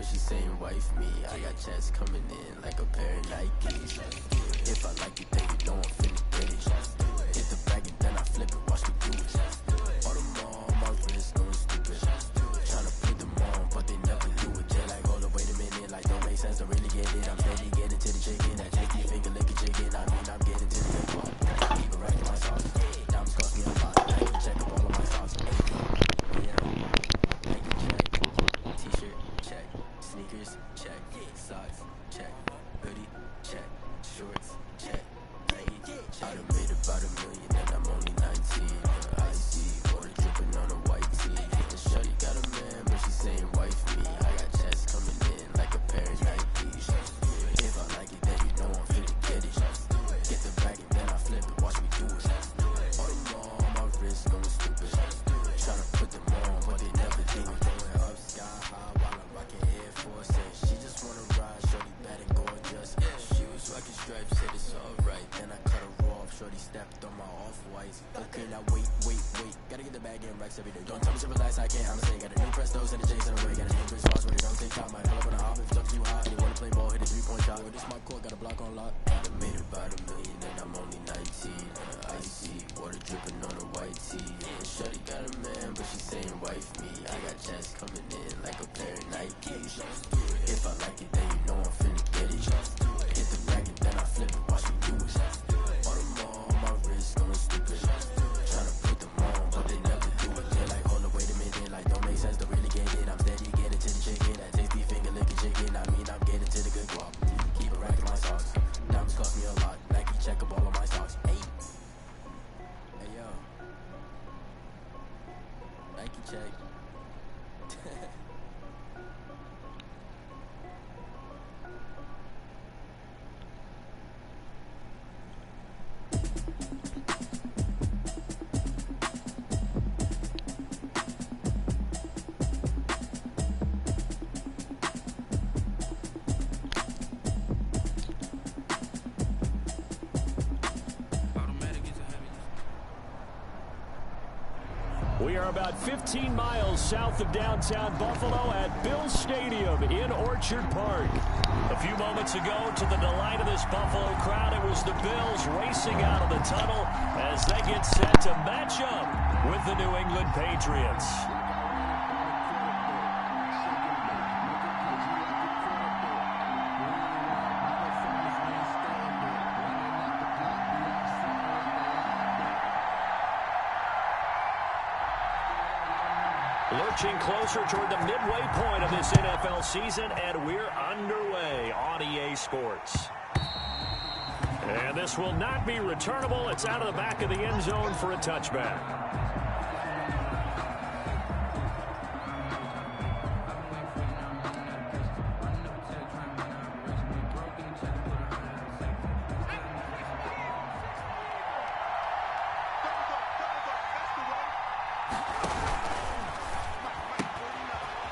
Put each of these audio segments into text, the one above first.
she saying wife me. I got checks coming in like a pair of Nikes. If I like it, then you know I'm finna get it. Hit the bag and then I flip it, watch me do it. All them on my wrist going stupid. Tryna put them on, but they never do it. They like, hold up, wait a minute, like don't make sense to really get it. I'm steady getting to the chicken, that tasty finger licking chicken. I mean, I'm getting to the good part. Keep it right in my sauce. Diamonds cost me a lot. I can check up all of my stocks. Yeah, Nike check. T-shirt check. Sneakers check. Socks check. Hoodie check. Shorts check. Nike check. I done made about $1 million and I'm only 19. I see water dripping on a white tee. The shorty got a man, but she saying wife me. I got checks coming in like a pair of Nikes. If I like it, then you know I'm finna get it. Get the bag and then I flip it, watch me do it. All them on my wrist going stupid. Tryna put them on, but they never do it. Going up sky high while I'm rocking Air Force. She just wanna ride, shorty bad and gorgeous. She was rocking stripes, said it's alright. Then I cut her off, shorty stepped on my off-whites. Okay, now wait. Gotta get the bag and racks every day. Don't tell me to relax, I can't, I'm saying. Got a new Prestos and a Jason away. Got a new bitch boss, but it don't take time. Might pull up on a hop if it's too hot. You wanna play ball, hit a 3-point shot. With this my court, got a block on lock. I made about $1 million and I'm only 19. Icy, water dripping on a white tee. Shorty got a man, but she saying wife me. I got checks coming in like a pair of Nikes. If I like it, then you know I'm finna get it. Hit the bag and then I flip it, watch me do it. All them on my wrist going stupid. Tryna put them on, but they never do it. They're like, hold up, wait a minute, like don't make sense to really get it. I'm steady getting to the chicken, that tasty finger licking chicken. I mean, I'm getting to the good guap. Keep it racking my socks. Diamonds cost me a lot. Nike check up all of my stocks. Hey yo, Nike check. We are about 15 miles south of downtown Buffalo at Bills Stadium in Orchard Park. A few moments ago, to the delight of this Buffalo crowd, it was the Bills racing out of the tunnel as they get set to match up with the New England Patriots. Lurching closer toward the midway point of this NFL season, and we're underway on EA Sports. And this will not be returnable. It's out of the back of the end zone for a touchback.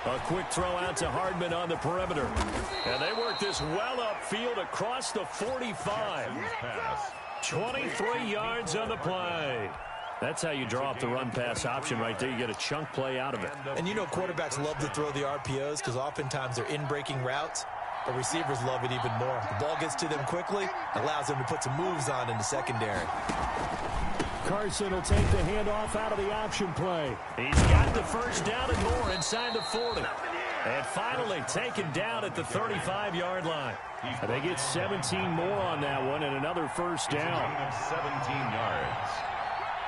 A quick throw out to Hardman on the perimeter. And they work this well upfield across the 45. 23 yards on the play. That's how you draw up the run-pass option right there. You get a chunk play out of it. And you know quarterbacks love to throw the RPOs because oftentimes they're in-breaking routes. But receivers love it even more. The ball gets to them quickly, allows them to put some moves on in the secondary. Carson will take the handoff out of the option play. He's got the first down and more inside the 40. And finally taken down at the 35-yard line. And they get 17 more on that one and another first down. 17 yards.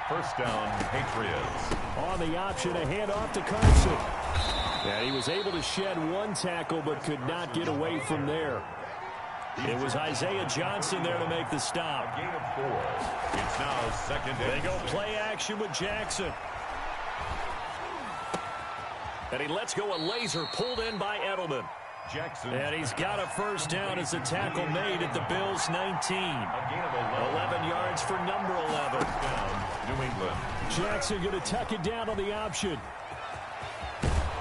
First down, Patriots. On the option, a handoff to Carson. And he was able to shed one tackle but could not get away from there. It was Isaiah Johnson there to make the stop. A gain of 4. It's now second and They go play action with Jackson. And he lets go a laser pulled in by Edelman. Jackson. And he's got a first down as the tackle made at the Bills' 19. A gain of 11 yards for number 11. down, New England. Jackson going to tuck it down on the option.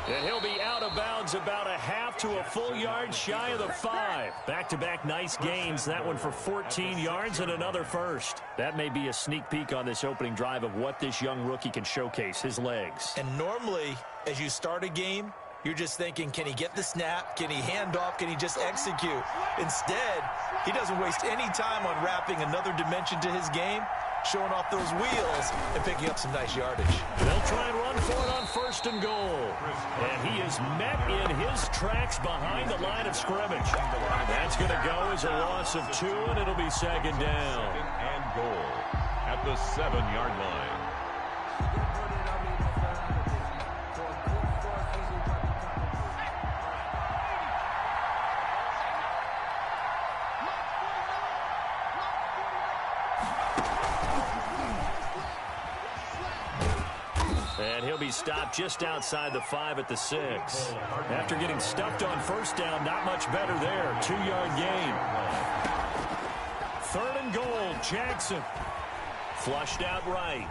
And he'll be out of bounds about a half to a full yard shy of the 5. Back-to-back nice gains. That one for 14 yards and another first. That may be a sneak peek on this opening drive of what this young rookie can showcase, his legs. And normally, as you start a game, you're just thinking, can he get the snap? Can he hand off? Can he just execute? Instead, he doesn't waste any time on wrapping another dimension to his game, showing off those wheels and picking up some nice yardage. They'll try and run for it on 1st and goal. And he is met in his tracks behind the line of scrimmage. That's going to go as a loss of 2, and it'll be 2nd down. 2nd and goal at the 7-yard line. And he'll be stopped just outside the 5 at the 6. After getting stuffed on 1st down, not much better there. 2-yard gain. 3rd and goal, Jackson. Flushed out right.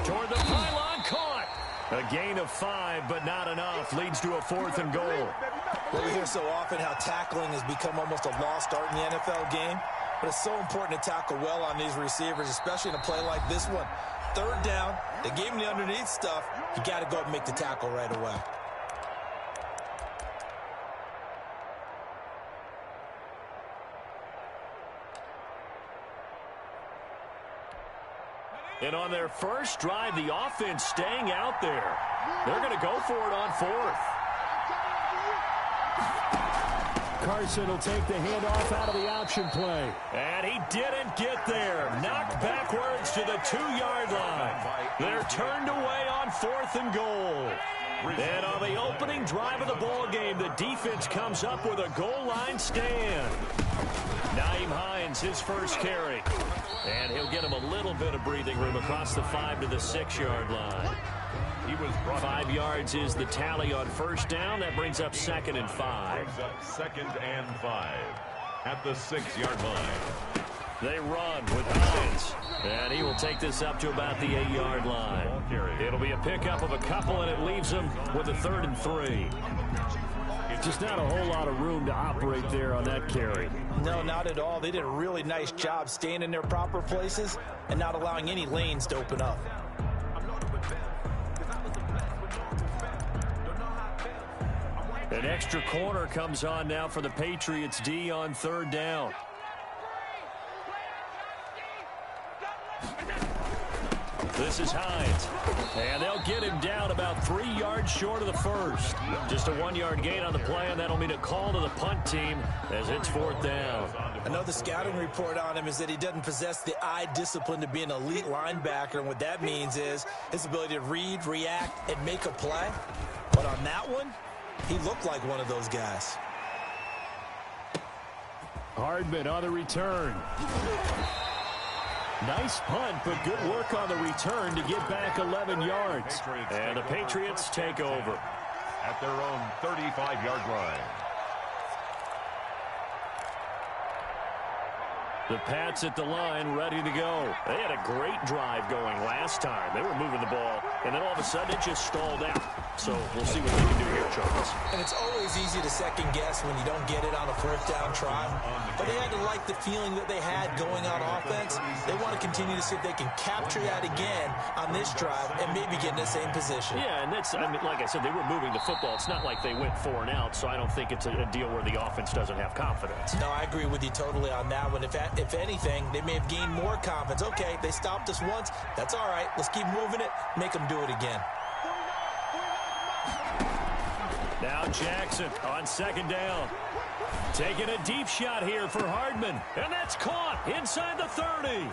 Toward the pylon, caught. A gain of 5, but not enough. Leads to a 4th and goal. Well, we hear so often how tackling has become almost a lost art in the NFL game. But it's so important to tackle well on these receivers, especially in a play like this one. 3rd down, they gave him the underneath stuff. You got to go up and make the tackle right away. And on their first drive, the offense staying out there. They're going to go for it on 4th. Carson will take the handoff out of the option play. And he didn't get there. Knocked backwards to the 2-yard line. They're turned away on 4th and goal. And on the opening drive of the ball game, the defense comes up with a goal line stand. Nyheim Hines, his first carry. And he'll get him a little bit of breathing room across the 5 to the 6-yard line. He was 5 yards is the tally on 1st down. That brings up 2nd and 5. brings up 2nd and 5 at the 6-yard line. They run with Hines. And he will take this up to about the 8-yard line. It'll be a pickup of a couple, and it leaves him with a 3rd and 3. Just not a whole lot of room to operate there on that carry. No, not at all. They did a really nice job staying in their proper places and not allowing any lanes to open up. An extra corner comes on now for the Patriots D on 3rd down. This is Hines. And they'll get him down about 3 yards short of the 1st. Just a 1-yard gain on the play, and that'll mean a call to the punt team as it's 4th down. Another scouting report on him is that he doesn't possess the eye discipline to be an elite linebacker, and what that means is his ability to read, react, and make a play. But on that one, he looked like one of those guys. Hardman on the return. Nice punt, but good work on the return to get back 11 yards. And the Patriots take over at their own 35-yard line. The Pats at the line, ready to go. They had a great drive going last time. They were moving the ball, and then all of a sudden it just stalled out. So we'll see what they can do here, Charles. And it's always easy to second guess when you don't get it on a 4th down try. But they had to like the feeling that they had going on offense. They want to continue to see if they can capture that again on this drive and maybe get in the same position. Yeah, and that's, I mean, like I said, they were moving the football. It's not like they went 4 and out, so I don't think it's a deal where the offense doesn't have confidence. No, I agree with you totally on that one. If anything, they may have gained more confidence. Okay, they stopped us once. That's all right. Let's keep moving it. Make them do it again. Now Jackson on 2nd down. Taking a deep shot here for Hardman. And that's caught inside the 30.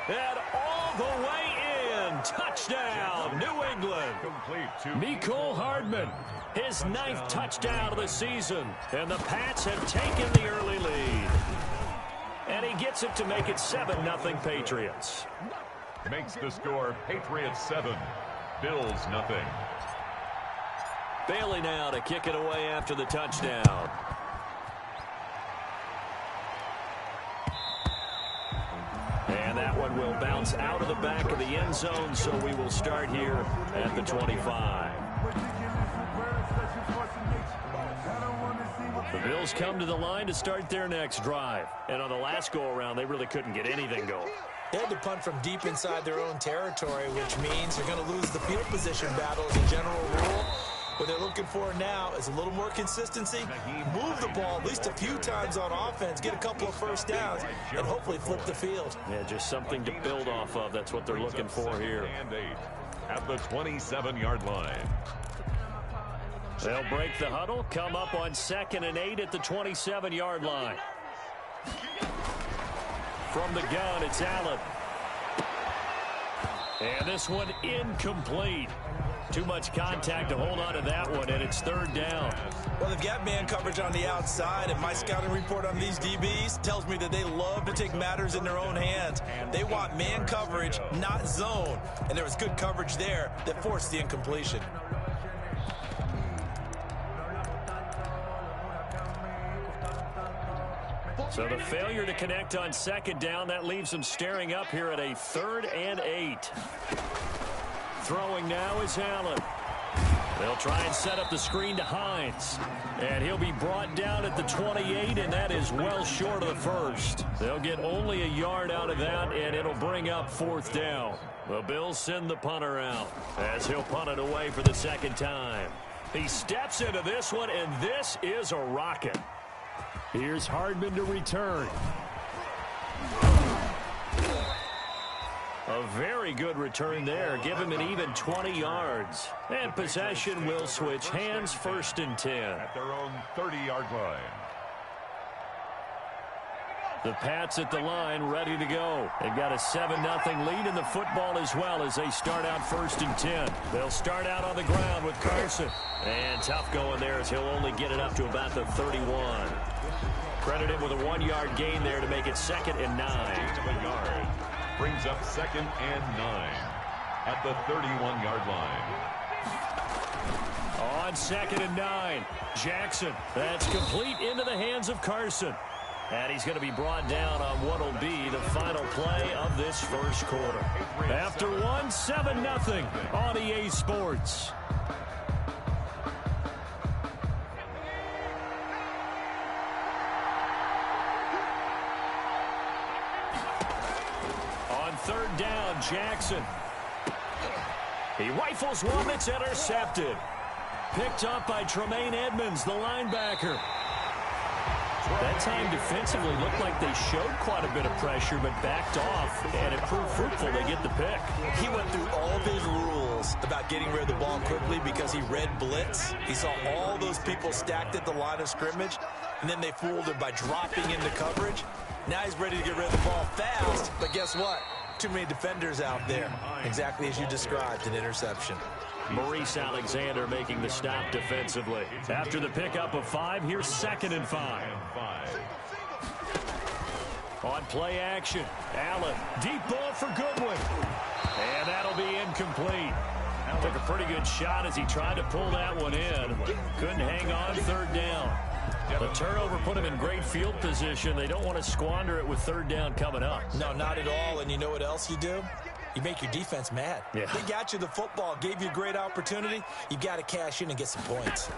And all the way in. Touchdown, New England. Complete to Mecole Hardman, his 9th touchdown of the season. And the Pats have taken the early lead. And he gets it to make it 7-0 Patriots. makes the score Patriots 7, Bills nothing. Bailey now to kick it away after the touchdown. And that one will bounce out of the back of the end zone, so we will start here at the 25. The Bills come to the line to start their next drive. And on the last go-around, they really couldn't get anything going. They had to punt from deep inside their own territory, which means they're going to lose the field position battle as a general rule. What they're looking for now is a little more consistency, move the ball at least a few times on offense, get a couple of first downs, and hopefully flip the field. Yeah, just something to build off of. That's what they're looking for here. At the 27-yard line. They'll break the huddle, come up on 2nd and 8 at the 27-yard line. From the gun, it's Allen. And this one incomplete. Too much contact to hold on to that one, and it's 3rd down. Well, they've got man coverage on the outside, and my scouting report on these DBs tells me that they love to take matters in their own hands. They want man coverage, not zone. And there was good coverage there that forced the incompletion. So the failure to connect on 2nd down, that leaves them staring up here at a 3rd and 8. Throwing now is Allen. They'll try and set up the screen to Hines. And he'll be brought down at the 28, and that is well short of the first. They'll get only a yard out of that, and it'll bring up 4th down. The Bills send the punter out as he'll punt it away for the 2nd time. He steps into this one, and this is a rocket. Here's Hardman to return. A very good return there. Give him an even 20 yards. And possession will switch hands, 1st and 10. At their own 30-yard line. The Pats at the line, ready to go. They've got a 7-0 lead in the football as well as they start out 1st and 10. They'll start out on the ground with Carson. And tough going there as he'll only get it up to about the 31. Credit him with a 1-yard gain there to make it 2nd and 9. A yard. Brings up 2nd and 9 at the 31-yard line. On 2nd and 9, Jackson. That's complete into the hands of Carson. And he's going to be brought down on what will be the final play of this first quarter. After one, 7-0 on EA Sports. On 3rd down, Jackson. He rifles one that's intercepted. Picked up by Tremaine Edmonds, the linebacker. That time defensively looked like they showed quite a bit of pressure but backed off, and it proved fruitful. They get the pick. He went through all of his rules about getting rid of the ball quickly because he read blitz. He saw all those people stacked at the line of scrimmage, and then they fooled him by dropping into coverage. Now he's ready to get rid of the ball fast, but guess what? Too many defenders out there. Exactly as you described, an interception. Maurice Alexander making the stop defensively. After the pickup of 5, here's 2nd and 5. On play action, Allen, deep ball for Goodwin. And that'll be incomplete. Took a pretty good shot as he tried to pull that one in. Couldn't hang on, 3rd down. The turnover put him in great field position. They don't want to squander it with 3rd down coming up. No, not at all. And you know what else you do? You make your defense mad. Yeah. They got you the football, gave you a great opportunity. You got to cash in and get some points.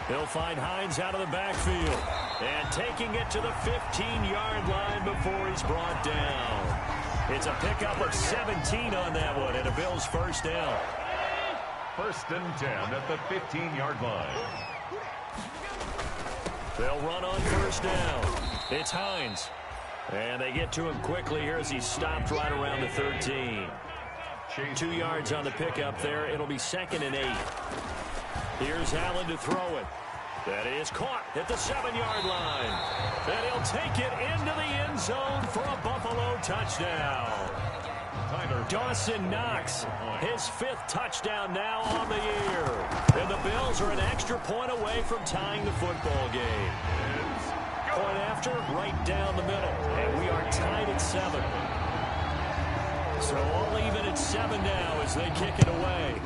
He'll find Hines out of the backfield. And taking it to the 15-yard line before he's brought down. It's a pickup of 17 on that one, and a Bills 1st down. 1st and 10 at the 15-yard line. They'll run on 1st down. It's Hines. And they get to him quickly here as he's stopped right around the 13. 2 yards on the pickup there. It'll be 2nd and 8. Here's Allen to throw it. That is caught at the 7-yard line. And he'll take it into the end zone for a Buffalo touchdown. Dawson Knox, his 5th touchdown now on the year. And the Bills are an extra point away from tying the football game. Point after, right down the middle. And we are tied at 7. So all even at 7 now as they kick it away.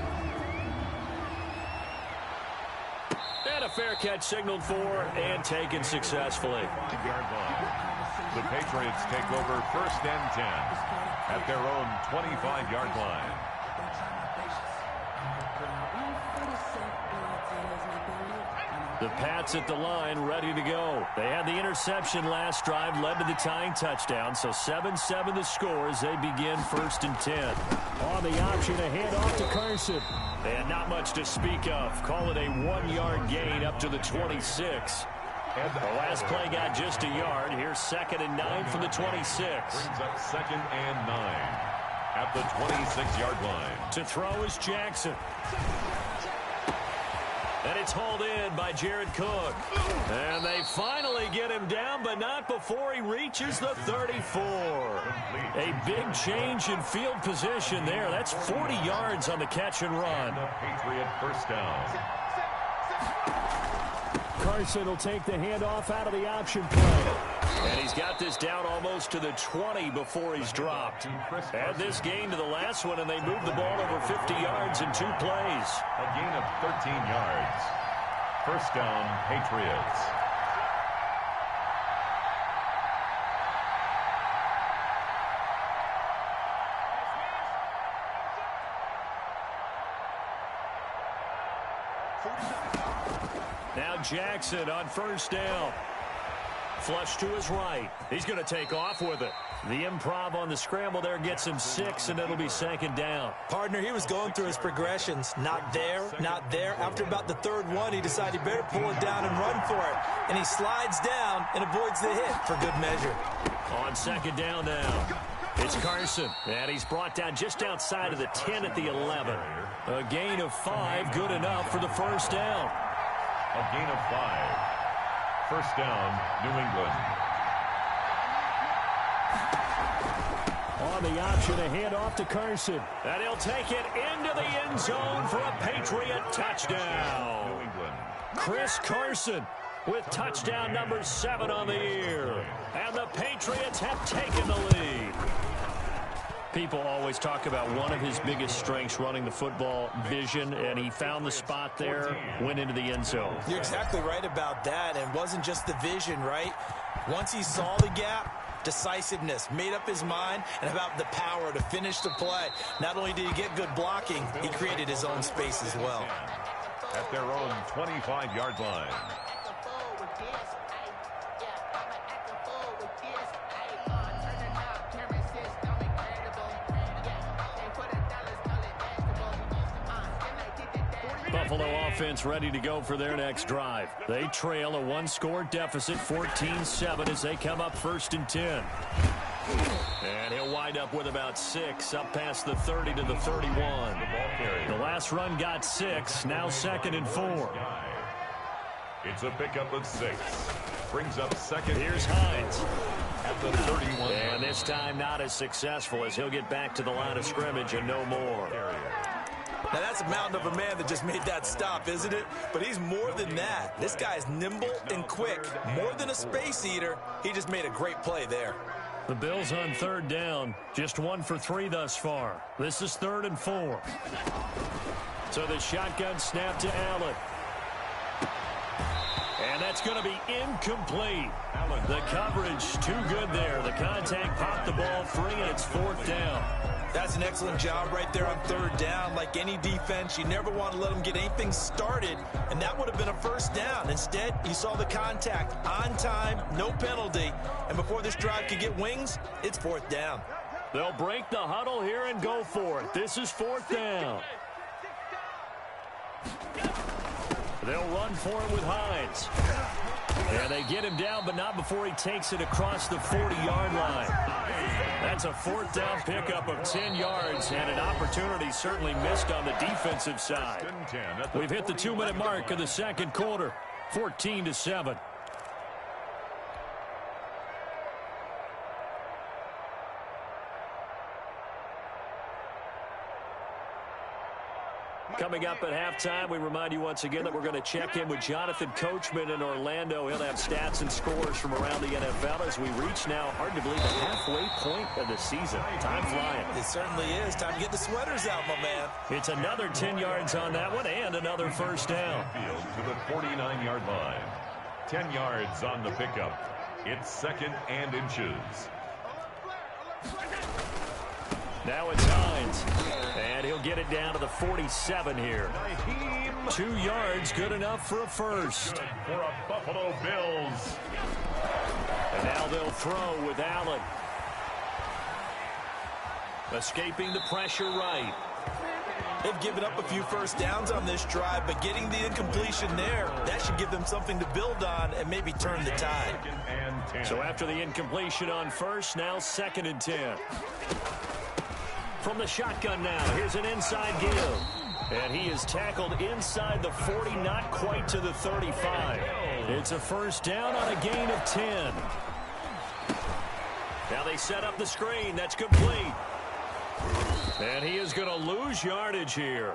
And a fair catch signaled for and taken successfully. The Patriots take over 1st and 10 at their own 25-yard line. The Pats at the line, ready to go. They had the interception last drive, led to the tying touchdown. So 7-7 the score as they begin 1st and 10. On the option, a handoff to Carson. And not much to speak of. Call it a 1-yard gain up to the 26. The last play got just a yard. Here's 2nd and 9 from the 26. Brings up 2nd and 9 at the 26-yard line. To throw is Jackson. And it's hauled in by Jared Cook. And they finally get him down, but not before he reaches the 34. A big change in field position there. That's 40 yards on the catch and run. The Patriot first down. Carson will take the handoff out of the option play. And he's got this down almost to the 20 before he's dropped. Add this gain to the last one, and they moved the ball over 50 yards in 2 plays. A gain of 13 yards. First down, Patriots. Now Jackson on 1st down. Flush to his right. He's going to take off with it. The improv on the scramble there gets him 6, and it'll be 2nd down. Partner, he was going through his progressions. Not there, not there. After about the 3rd one, he decided he better pull it down and run for it. And he slides down and avoids the hit for good measure. On 2nd down now. It's Carson, and he's brought down just outside of the 10 at the 11. A gain of 5, good enough for the 1st down. A gain of 5. First down, New England. On the option, a handoff to Carson. And he'll take it into the end zone for a Patriot touchdown. New England. Chris Carson with touchdown number 7 on the year. And the Patriots have taken the lead. People always talk about one of his biggest strengths running the football, vision, and he found the spot there, went into the end zone. You're exactly right about that, and it wasn't just the vision, right? Once he saw the gap, decisiveness, made up his mind, and about the power to finish the play. Not only did he get good blocking, he created his own space as well. At their own 25-yard line. Buffalo offense ready to go for their next drive. They trail a 1-score deficit, 14-7, as they come up 1st and 10. And he'll wind up with about 6, up past the 30 to the 31. The last run got 6, now 2nd and 4. It's a pickup of 6. Brings up 2nd. Here's Hines. At the 31. And this time not as successful, as he'll get back to the line of scrimmage and no more. Now, that's a mountain of a man that just made that stop, isn't it? But he's more than that. This guy's nimble and quick. More than a space eater, he just made a great play there. The Bills on 3rd down, just 1 for 3 thus far. This is 3rd and 4. So the shotgun snap to Allen. And that's going to be incomplete. The coverage too good there. The contact popped the ball free, and it's 4th down. That's an excellent job right there on 3rd down. Like any defense, you never want to let them get anything started, and that would have been a 1st down. Instead, you saw the contact on time, no penalty, and before this drive could get wings, it's 4th down. They'll break the huddle here and go for it. This is 4th down. They'll run for it with Hines. And they get him down, but not before he takes it across the 40-yard line. That's a 4th down pickup of 10 yards, and an opportunity certainly missed on the defensive side. We've hit the 2-minute mark of the 2nd quarter, 14-7. Coming up at halftime, we remind you once again that we're going to check in with Jonathan Coachman in Orlando. He'll have stats and scores from around the NFL as we reach now, hard to believe, the halfway point of the season. Time flying. It certainly is. Time to get the sweaters out, my man. It's another 10 yards on that one and another 1st down. Field to the 49-yard line. 10 yards on the pickup. It's 2nd and inches. Now it's Hines. And he'll get it down to the 47 here. 2 yards, good enough for a first. For a Buffalo Bills. And now they'll throw with Allen. Escaping the pressure right. They've given up a few first downs on this drive, but getting the incompletion there, that should give them something to build on and maybe turn the tide. So after the incompletion on first, now 2nd and 10. From the shotgun now, here's an inside give. And he is tackled inside the 40, not quite to the 35. It's a first down on a gain of 10. Now they set up the screen. That's complete. And he is going to lose yardage here.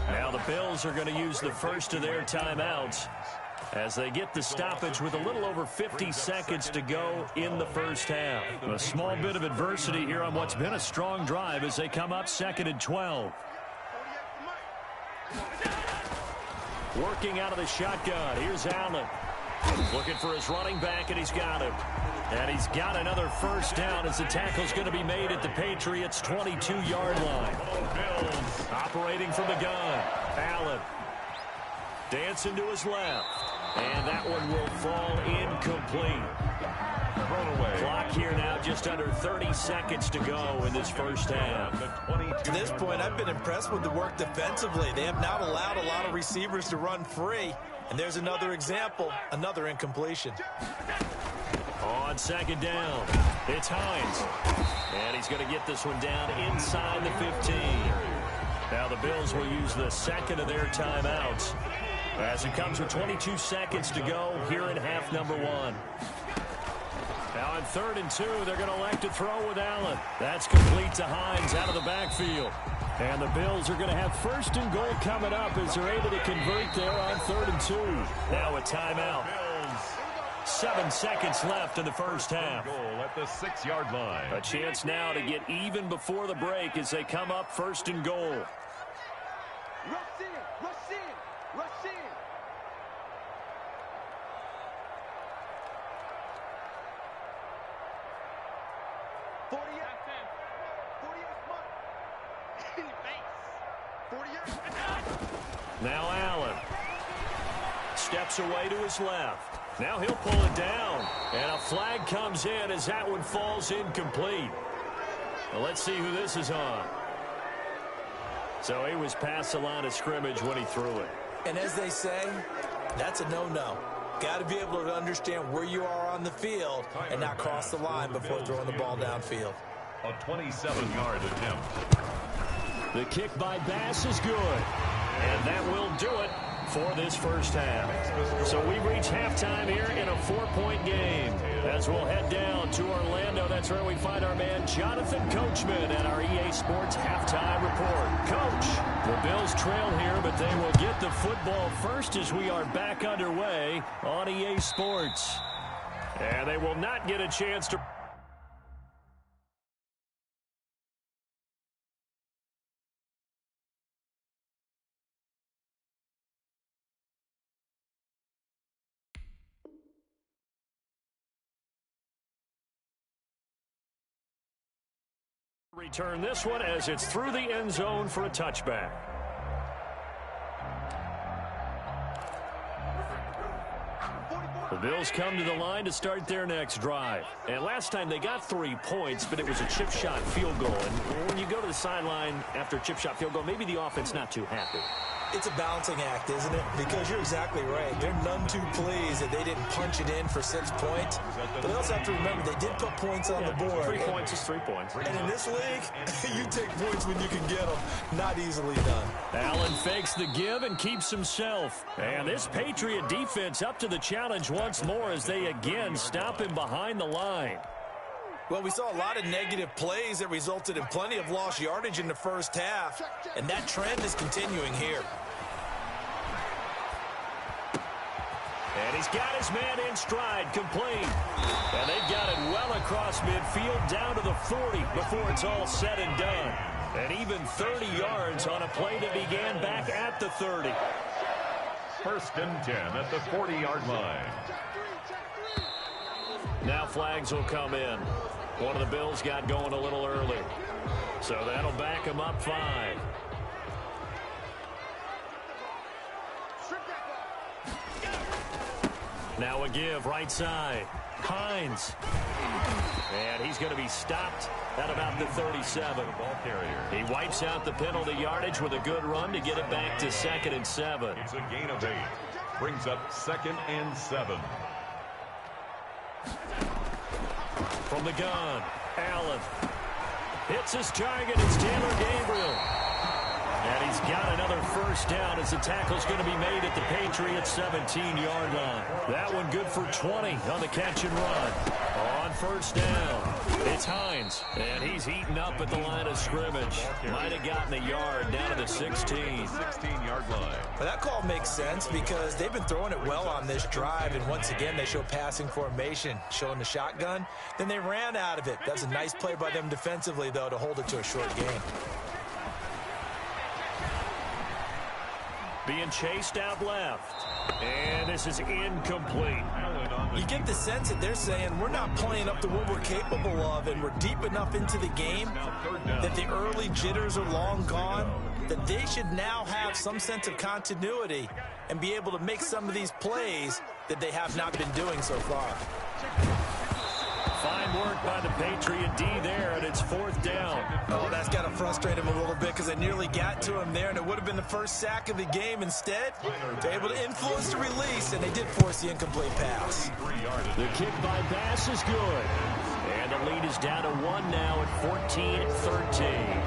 Now the Bills are going to use the first of their timeouts as they get the stoppage with a little over 50 seconds to go in the first half. A small bit of adversity here on what's been a strong drive as they come up 2nd and 12. Working out of the shotgun. Here's Allen. Looking for his running back, and he's got him. And he's got another first down as the tackle's going to be made at the Patriots' 22-yard line. Operating from the gun. Allen. Dancing to his left. And that one will fall incomplete. Clock here now, just under 30 seconds to go in this first half. To this point, I've been impressed with the work defensively. They have not allowed a lot of receivers to run free. And there's another example, another incompletion. On 2nd down, it's Hines. And he's going to get this one down inside the 15. Now the Bills will use the second of their timeouts as it comes with 22 seconds to go here in half number 1. Now on 3rd and 2, they're going to elect to throw with Allen. That's complete to Hines out of the backfield. And the Bills are going to have 1st and goal coming up as they're able to convert there on 3rd and 2. Now a timeout. 7 seconds left in the first half. Goal at the 6-yard line. A chance now to get even before the break as they come up 1st and goal. Rush in, rush in, rush in. Now Allen steps away to his left. Now he'll pull it down. And a flag comes in as that one falls incomplete. Well, let's see who this is on. So he was past the line of scrimmage when he threw it. And as they say, that's a no-no. Got to be able to understand where you are on the field and not cross the line before throwing the ball downfield. A 27-yard attempt. The kick by Bass is good. And that will do it for this first half. So we reach halftime here in a 4-point game. As we'll head down to Orlando, that's where we find our man Jonathan Coachman at our EA Sports Halftime Report. Coach, the Bills trail here, but they will get the football first as we are back underway on EA Sports. And they will not get a chance to... return this one as it's through the end zone for a touchback. The Bills come to the line to start their next drive. And last time they got 3 points, but it was a chip shot field goal. And when you go to the sideline after a chip shot field goal, maybe the offense not too happy. It's a balancing act, isn't it? Because you're exactly right. They're none too pleased that they didn't punch it in for 6 points. But they also have to remember they did put points on the board. 3 points is 3 points. And in this league, you take points when you can get them. Not easily done. Allen fakes the give and keeps himself. And this Patriot defense up to the challenge once more as they again stop him behind the line. Well, we saw a lot of negative plays that resulted in plenty of lost yardage in the first half, and that trend is continuing here. And he's got his man in stride, complete. And they've got it well across midfield, down to the 40 before it's all said and done. And even 30 yards on a play that began back at the 30. 1st and 10 at the 40-yard line. Now flags will come in. One of the Bills got going a little early. So that'll back him up 5. Now a give right side. Hines. And he's going to be stopped at about the 37. Ball carrier. He wipes out the penalty yardage with a good run to get it back to 2nd and 7. It's a gain of 8. Brings up 2nd and 7. From the gun, Allen. Hits his target. It's Taylor Gabriel. And he's got another first down as the tackle's going to be made at the Patriots' 17-yard line. That one good for 20 on the catch and run. On first down, it's Hines. And he's eaten up at the line of scrimmage. Might have gotten a yard down to the 16. 16-yard line. Well, that call makes sense because they've been throwing it well on this drive, and once again they show passing formation, showing the shotgun. Then they ran out of it. That's a nice play by them defensively, though, to hold it to a short game. Being chased out left. And this is incomplete. You get the sense that they're saying we're not playing up to what we're capable of, and we're deep enough into the game that the early jitters are long gone, that they should now have some sense of continuity and be able to make some of these plays that they have not been doing so far. Fine work by the Patriot D there, and it's 4th down. Oh, that's got to frustrate him a little bit because they nearly got to him there, and it would have been the first sack of the game. Instead, they're able to influence the release, and they did force the incomplete pass. The kick by Bass is good. And the lead is down to 1 now at 14-13.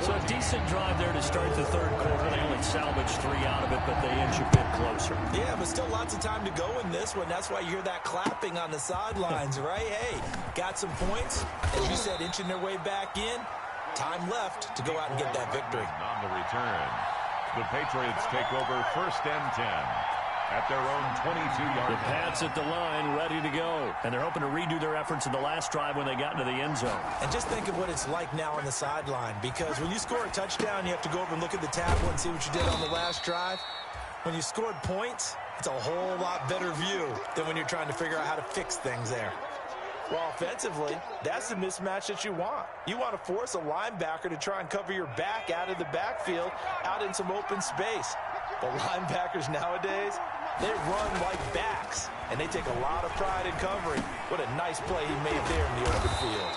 So a decent drive there to start the third quarter. They only salvaged 3 out of it, but they inch a bit closer. Yeah, but still lots of time to go in this one. That's why you hear that clapping on the sidelines, right? Hey, got some points. As you said, inching their way back in. Time left to go out and get that victory. On the return, the Patriots take over 1st and 10. At their own 22-yard The Pats at the line, ready to go. And they're hoping to redo their efforts in the last drive when they got into the end zone. And just think of what it's like now on the sideline, because when you score a touchdown, you have to go over and look at the tablet and see what you did on the last drive. When you scored points, it's a whole lot better view than when you're trying to figure out how to fix things there. Well, offensively, that's the mismatch that you want. You want to force a linebacker to try and cover your back out of the backfield, out in some open space. The linebackers nowadays, they run like backs, and they take a lot of pride in covering. What a nice play he made there in the open field.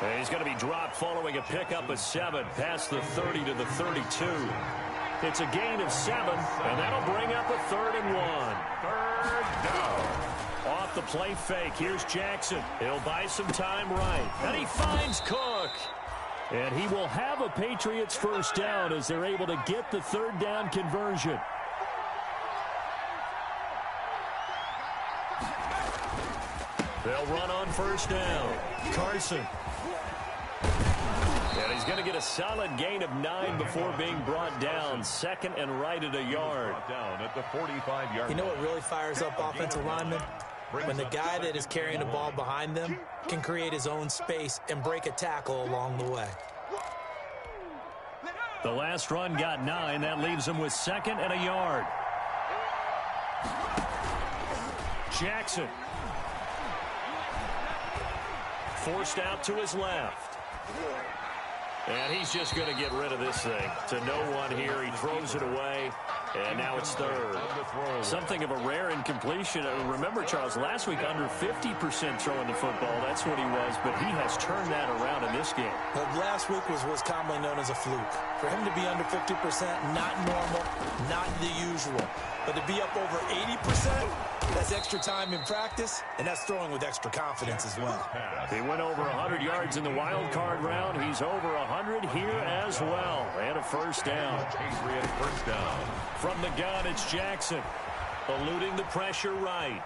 And he's going to be dropped following a pickup of 7 past the 30 to the 32. It's a gain of 7, and that'll bring up a 3rd and 1. 3rd down. Off the play fake, here's Jackson. He'll buy some time right, and he finds Cook. And he will have a Patriots first down as they're able to get the 3rd down conversion. They'll run on first down. Carson. And he's going to get a solid gain of 9 before being brought down. 2nd and right at a yard. down at the 45-yard. You know what really fires up offensive linemen? When the guy that is carrying the ball behind them can create his own space and break a tackle along the way. The last run got 9. That leaves him with 2nd and a yard. Jackson. Forced out to his left. And he's just going to get rid of this thing. To no one here. He throws it away. And now it's 3rd. Something of a rare incompletion. Remember, Charles, last week under 50% throwing the football. That's what he was, but he has turned that around in this game. Well, last week was commonly known as a fluke. For him to be under 50%, not normal, not the usual. But to be up over 80%, that's extra time in practice, and that's throwing with extra confidence as well. He went over 100 yards in the wild card round. He's over 100 here as well. And a first down. Patriot first down. From the gun, it's Jackson. Eluding the pressure right.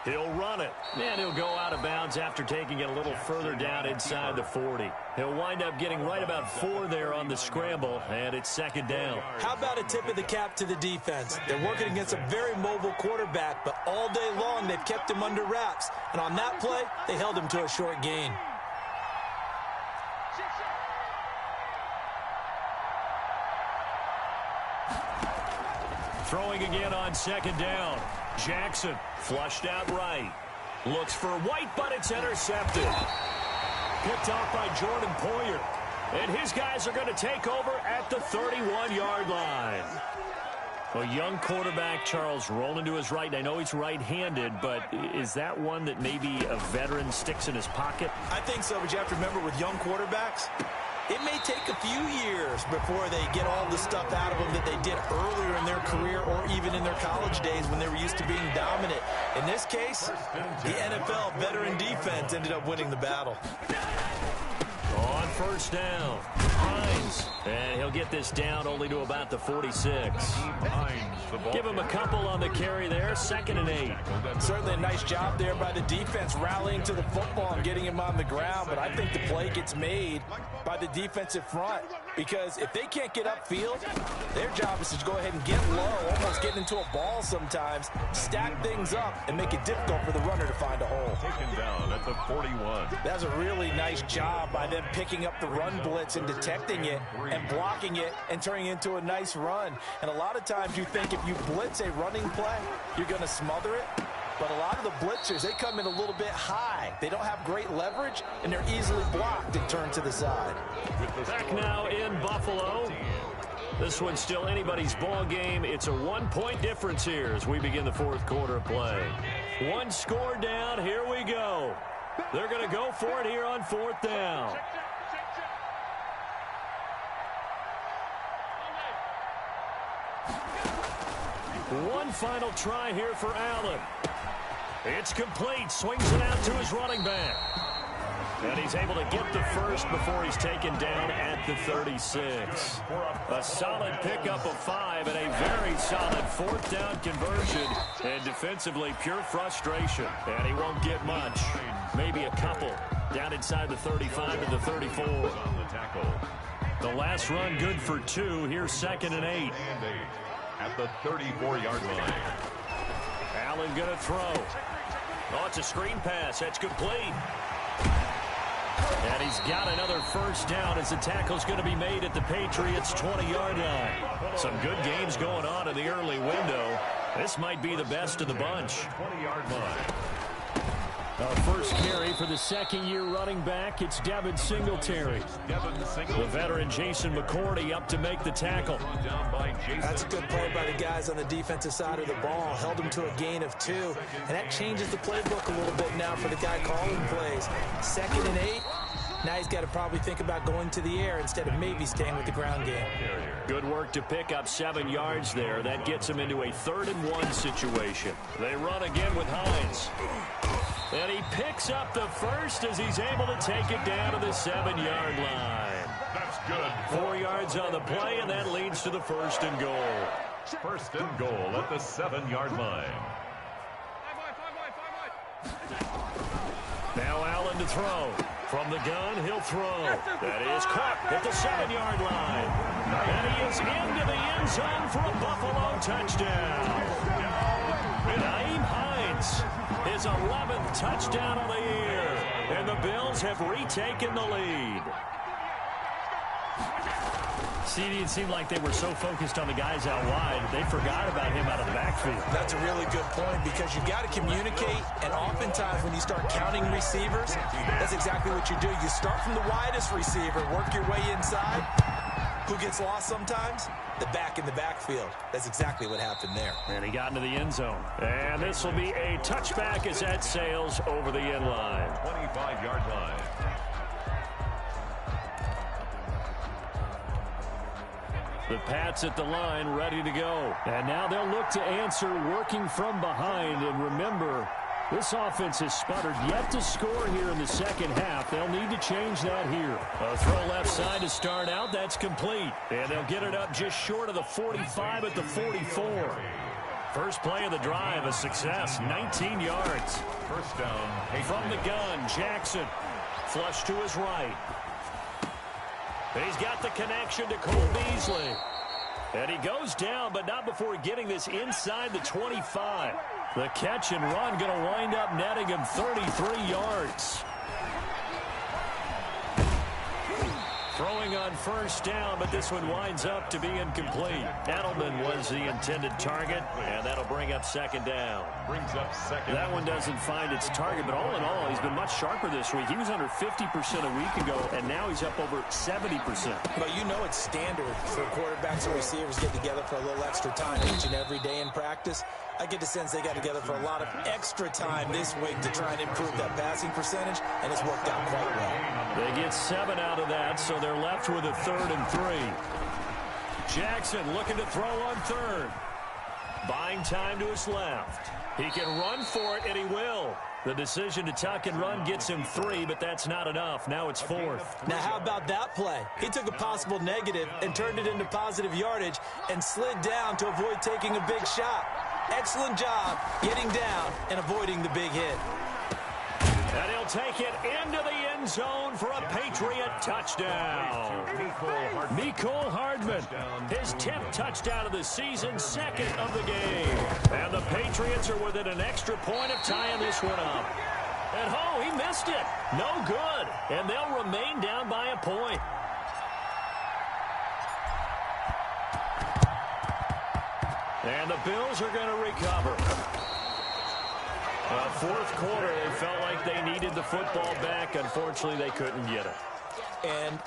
He'll run it. And he'll go out of bounds after taking it a little further down inside the 40. He'll wind up getting right about 4 there on the scramble, and it's 2nd down. How about a tip of the cap to the defense? They're working against a very mobile quarterback, but all day long they've kept him under wraps. And on that play, they held him to a short gain. Throwing again on 2nd down. Jackson flushed out right. Looks for White, but it's intercepted. Picked off by Jordan Poyer. And his guys are going to take over at the 31-yard line. A young quarterback, Charles, rolling to his right. I know he's right-handed, but is that one that maybe a veteran sticks in his pocket? I think so, but you have to remember with young quarterbacks, it may take a few years before they get all the stuff out of them that they did earlier in their career or even in their college days when they were used to being dominant. In this case, the NFL veteran defense ended up winning the battle. On first down, Hines. And he'll get this down only to about the 46. Give him a couple on the carry there, 2nd and 8. Certainly a nice job there by the defense rallying to the football and getting him on the ground, but I think the play gets made by the defensive front because if they can't get upfield, their job is to go ahead and get low, almost get into a ball sometimes, stack things up, and make it difficult for the runner to find a hole. Taken down at the 41. That's a really nice job by them picking up the run blitz and detecting it and blocking it and turning it into a nice run. And a lot of times you think if you blitz a running play, you're going to smother it. But a lot of the blitzers, they come in a little bit high. They don't have great leverage, and they're easily blocked and turned to the side. Back now in Buffalo. This one's still anybody's ball game. It's a 1-point difference here as we begin the 4th quarter of play. One score down. Here we go. They're going to go for it here on 4th down. One final try here for Allen. It's complete. Swings it out to his running back. And he's able to get the first before he's taken down at the 36. A solid pickup of 5 and a very solid 4th down conversion. And defensively, pure frustration. And he won't get much. Maybe a couple. Down inside the 35 to the 34. The last run good for 2. Here's 2nd and 8. At the 34-yard line. Allen going to throw. Oh, it's a screen pass. That's complete. And he's got another first down as the tackle's going to be made at the Patriots' 20-yard line. Some good games going on in the early window. This might be the best of the bunch. 20-yard line. First carry for the 2nd-year running back. It's Devin Singletary. The veteran Jason McCourty up to make the tackle. That's a good play by the guys on the defensive side of the ball. Held him to a gain of 2. And that changes the playbook a little bit now for the guy calling plays. 2nd and 8. Now he's got to probably think about going to the air instead of maybe staying with the ground game. Good work to pick up 7 yards there. That gets him into a 3rd and 1 situation. They run again with Hines. And he picks up the first as he's able to take it down to the 7-yard line. That's good. 4 yards on the play, and that leads to the 1st and goal. 1st and goal at the 7-yard line. Now Allen to throw. From the gun, he'll throw. That is caught at the 7-yard line. And he is into the end zone for a Buffalo touchdown. Naeem Hines, his 11th touchdown of the year. And the Bills have retaken the lead. CD, it seemed like they were so focused on the guys out wide, they forgot about him out of the backfield. That's a really good point because you've got to communicate, and oftentimes when you start counting receivers, that's exactly what you do. You start from the widest receiver, work your way inside. Who gets lost sometimes? The back in the backfield. That's exactly what happened there. And he got into the end zone. And this will be a touchback as that sails over the end line. 25-yard line. The Pats at the line, ready to go. And now they'll look to answer working from behind. And remember, this offense has sputtered yet to score here in the 2nd half. They'll need to change that here. A throw left side to start out. That's complete. And they'll get it up just short of the 45 at the 44. First play of the drive, a success, 19 yards. First down. From the gun, Jackson. Flush to his right. He's got the connection to Cole Beasley. And he goes down, but not before getting this inside the 25. The catch and run going to wind up netting him 33 yards. Throwing on first down, but this one winds up to be incomplete. Edelman was the intended target, and that'll bring up second down. That one doesn't find its target, but all in all, he's been much sharper this week. He was under 50% a week ago, and now he's up over 70%. But you know it's standard for quarterbacks and receivers get together for a little extra time each and every day in practice. I get the sense they got together for a lot of extra time this week to try and improve that passing percentage, and it's worked out quite well. They get 7 out of that, so they're left with a 3rd and 3. Jackson looking to throw on 3rd. Buying time to his left. He can run for it, and he will. The decision to tuck and run gets him 3, but that's not enough. Now it's 4th. Now, how about that play? He took a possible negative and turned it into positive yardage and slid down to avoid taking a big shot. Excellent job getting down and avoiding the big hit. And he'll take it into the end zone for a Patriot touchdown. Mecole Hardman, his 10th touchdown of the season, 2nd of the game. And the Patriots are within an extra point of tying this one up. And oh, he missed it. No good. And they'll remain down by a point. And the Bills are going to recover. Fourth quarter, they felt like they needed the football back. Unfortunately, they couldn't get it. And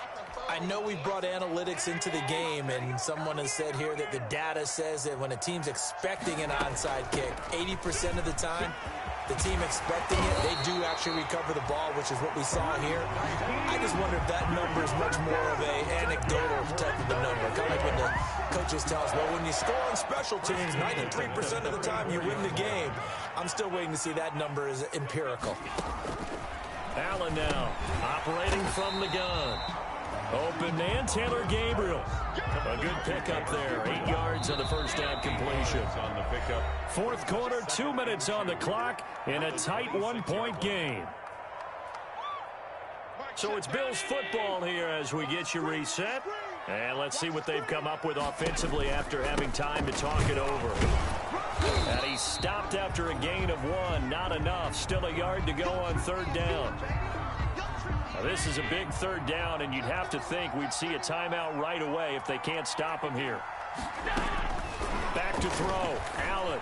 I know we brought analytics into the game, and someone has said here that the data says that when a team's expecting an onside kick, 80% of the time, the team expecting it, they do actually recover the ball, which is what we saw here. I just wonder if that number is much more of a anecdotal type of a number. Kind of like when the coaches tell us, well, when you score on special teams, 93% of the time you win the game. I'm still waiting to see that number is empirical. Allen now operating from the gun. Open man, Taylor Gabriel. A good pickup there. 8 yards on the first down completion. On the pickup. Fourth quarter, 2 minutes on the clock in a tight 1-point game. So it's Bills football here as we get you reset. And let's see what they've come up with offensively after having time to talk it over. And he stopped after a gain of 1. Not enough. Still a yard to go on 3rd down. Now, this is a big 3rd down, and you'd have to think we'd see a timeout right away if they can't stop him here. Back to throw. Allen.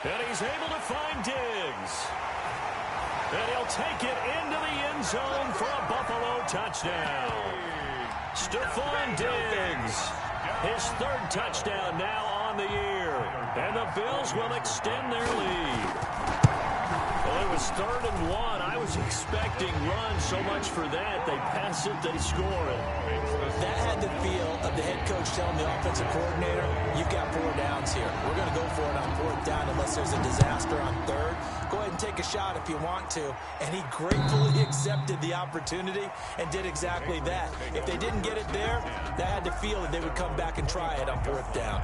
And he's able to find Diggs. And he'll take it into the end zone for a Buffalo touchdown. Stephon Diggs. His 3rd touchdown now on the year. And the Bills will extend their lead. Well, it was 3rd and 1. I was expecting run so much for that. They pass it, they score it. That had the feel of the head coach telling the offensive coordinator, you've got 4 downs here. We're going to go for it on 4th down unless there's a disaster on 3rd. Go ahead and take a shot if you want to. And he gratefully accepted the opportunity and did exactly that. If they didn't get it there, that had the feel that they would come back and try it on 4th down.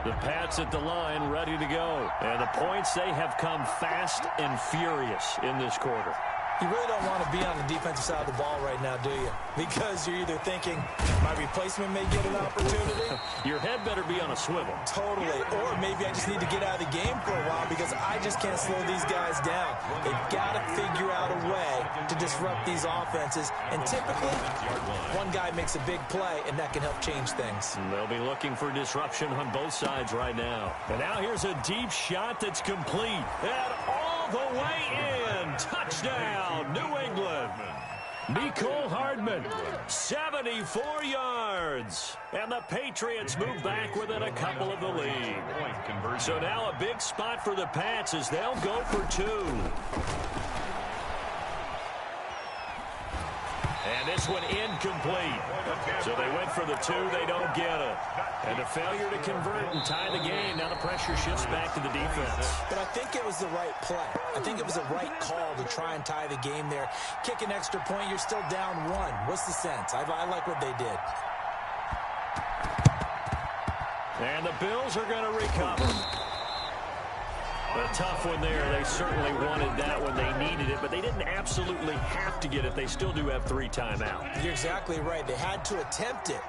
The Pats at the line, ready to go. And the points, they have come fast and furious in this quarter. You really don't want to be on the defensive side of the ball right now, do you? Because you're either thinking, my replacement may get an opportunity. Your head better be on a swivel. Totally. Or maybe I just need to get out of the game for a while because I just can't slow these guys down. They've got to figure out a way to disrupt these offenses. And typically, one guy makes a big play, and that can help change things. And they'll be looking for disruption on both sides right now. And now here's a deep shot that's complete. And all the way in. Touchdown, New England. Mecole Hardman, 74 yards. And the Patriots move back within a couple of the lead. So now a big spot for the Pats as they'll go for 2. And this one incomplete. So they went for the 2. They don't get it. And a failure to convert and tie the game. Now the pressure shifts back to the defense. But I think it was the right play. I think it was the right call to try and tie the game there. Kick an extra point, you're still down 1. What's the sense? I like what they did. And the Bills are going to recover. A tough one there. They certainly wanted that when they needed it, but they didn't absolutely have to get it. They still do have 3 timeouts. You're exactly right. They had to attempt it.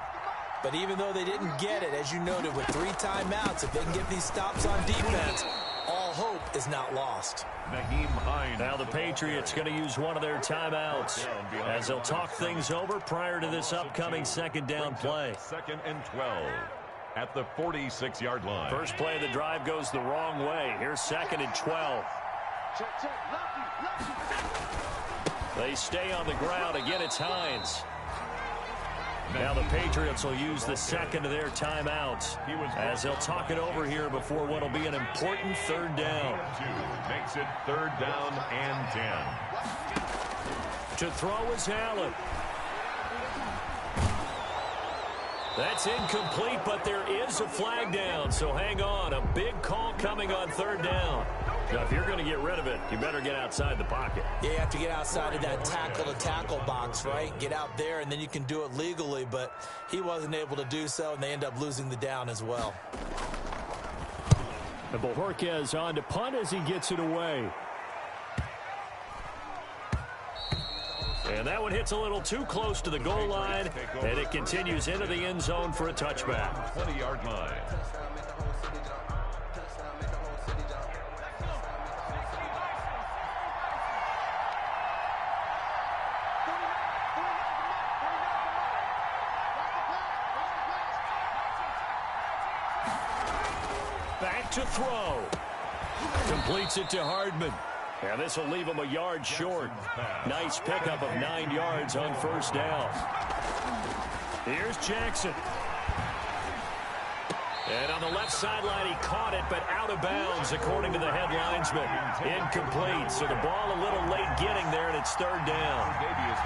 But even though they didn't get it, as you noted, with 3 timeouts, if they can get these stops on defense, all hope is not lost. Now the Patriots going to use one of their timeouts as they'll talk things over prior to this upcoming second down play. 2nd and 12 at the 46-yard line. First play of the drive goes the wrong way. Here's 2nd and 12. They stay on the ground. Again, it's Hines. Now the Patriots will use the second of their timeouts as they'll talk it over here before what will be an important third down. Makes it 3rd down and 10. To throw is Allen. That's incomplete, but there is a flag down, so hang on. A big call coming on 3rd down. Now, if you're going to get rid of it, you better get outside the pocket. Yeah, you have to get outside of that tackle-to-tackle box, right? Get out there, and then you can do it legally, but he wasn't able to do so, and they end up losing the down as well. And Bojorquez on to punt as he gets it away. And that one hits a little too close to the goal line, and it continues into the end zone for a touchback. 20-yard line. Back to throw. Completes it to Hardman. And this will leave him a yard short. Nice pickup of 9 yards on first down. Here's Jackson. And on the left sideline, he caught it, but out of bounds, according to the head linesman. Incomplete, so the ball a little late getting there, and it's 3rd down.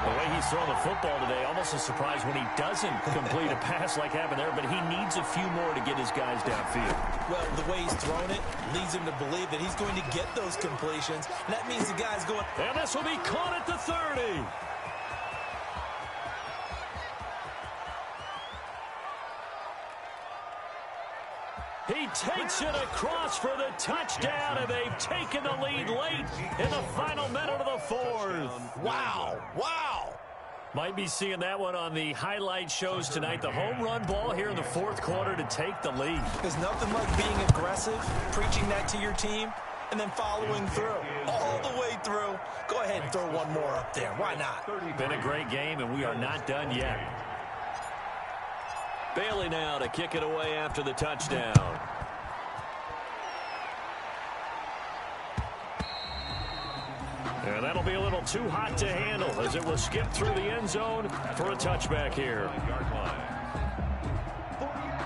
The way he's throwing the football today, almost a surprise when he doesn't complete a pass like happened there, but he needs a few more to get his guys downfield. Well, the way he's thrown it leads him to believe that he's going to get those completions, and that means the guy's going... And this will be caught at the 30. He takes it across for the touchdown, and they've taken the lead late in the final minute of the 4th. Wow, wow. Might be seeing that one on the highlight shows tonight. The home run ball here in the 4th quarter to take the lead. There's nothing like being aggressive, preaching that to your team, and then following through. All the way through. Go ahead and throw one more up there. Why not? Been a great game, and we are not done yet. Bailey now to kick it away after the touchdown. And that'll be a little too hot to handle as it will skip through the end zone for a touchback here.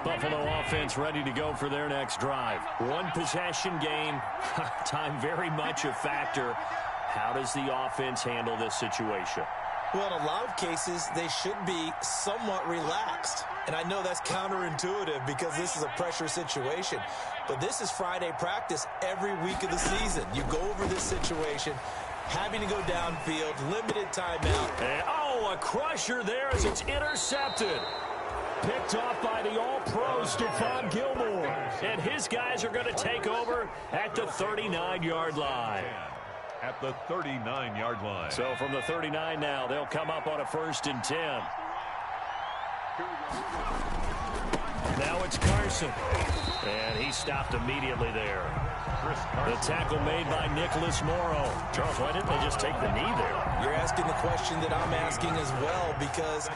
Buffalo offense ready to go for their next drive. One possession game. Time very much a factor. How does the offense handle this situation? Well, in a lot of cases, they should be somewhat relaxed. And I know that's counterintuitive because this is a pressure situation. But this is Friday practice every week of the season. You go over this situation, having to go downfield, limited timeout. And, a crusher there as it's intercepted. Picked off by the all-pro Stephon Gilmore. And his guys are going to take over at the 39-yard line. At the 39-yard line. So from the 39 now, they'll come up on a 1st and 10. Now it's Carson. And he stopped immediately there. The tackle made by Nicholas Morrow. Charles, why didn't they just take the knee there? You're asking the question that I'm asking as well, because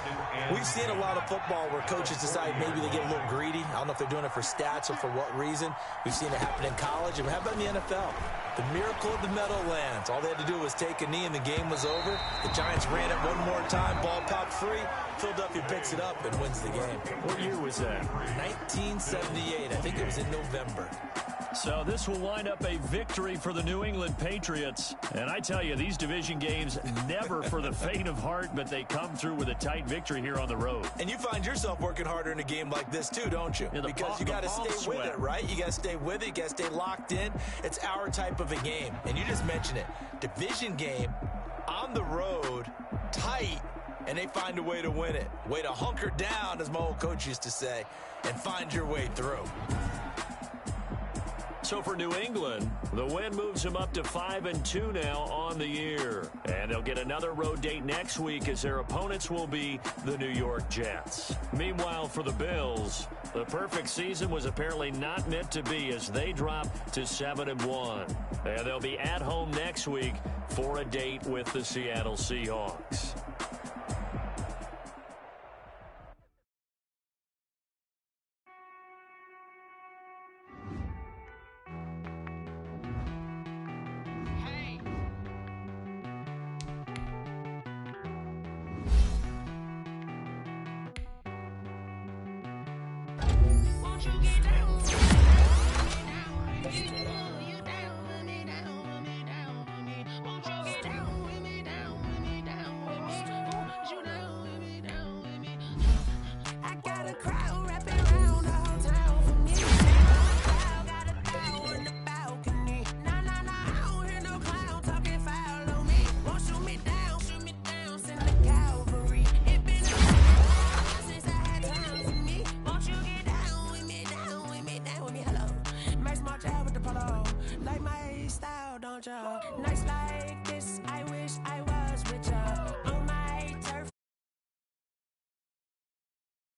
we've seen a lot of football where coaches decide maybe they get a little greedy. I don't know if they're doing it for stats or for what reason. We've seen it happen in college. And how about in the NFL? The miracle of the Meadowlands. All they had to do was take a knee and the game was over. The Giants ran it one more time. Ball popped free. Philadelphia picks it up and wins the game. What year was that? 1978. I think it was in November. So this will wind up a victory for the New England Patriots. And I tell you, these division games, never for the faint of heart, but they come through with a tight victory here on the road. And you find yourself working harder in a game like this too, don't you? Yeah, because you got to stay with it, right? You got to stay with it. You got to stay locked in. It's our type of a game. And you just mentioned it. Division game, on the road, tight, and they find a way to win it. Way to hunker down, as my old coach used to say, and find your way through. So for New England, the win moves them up to 5-2 now on the year. And they'll get another road date next week as their opponents will be the New York Jets. Meanwhile, for the Bills, the perfect season was apparently not meant to be as they drop to 7-1. And they'll be at home next week for a date with the Seattle Seahawks. Nights like this, I wish I was richer.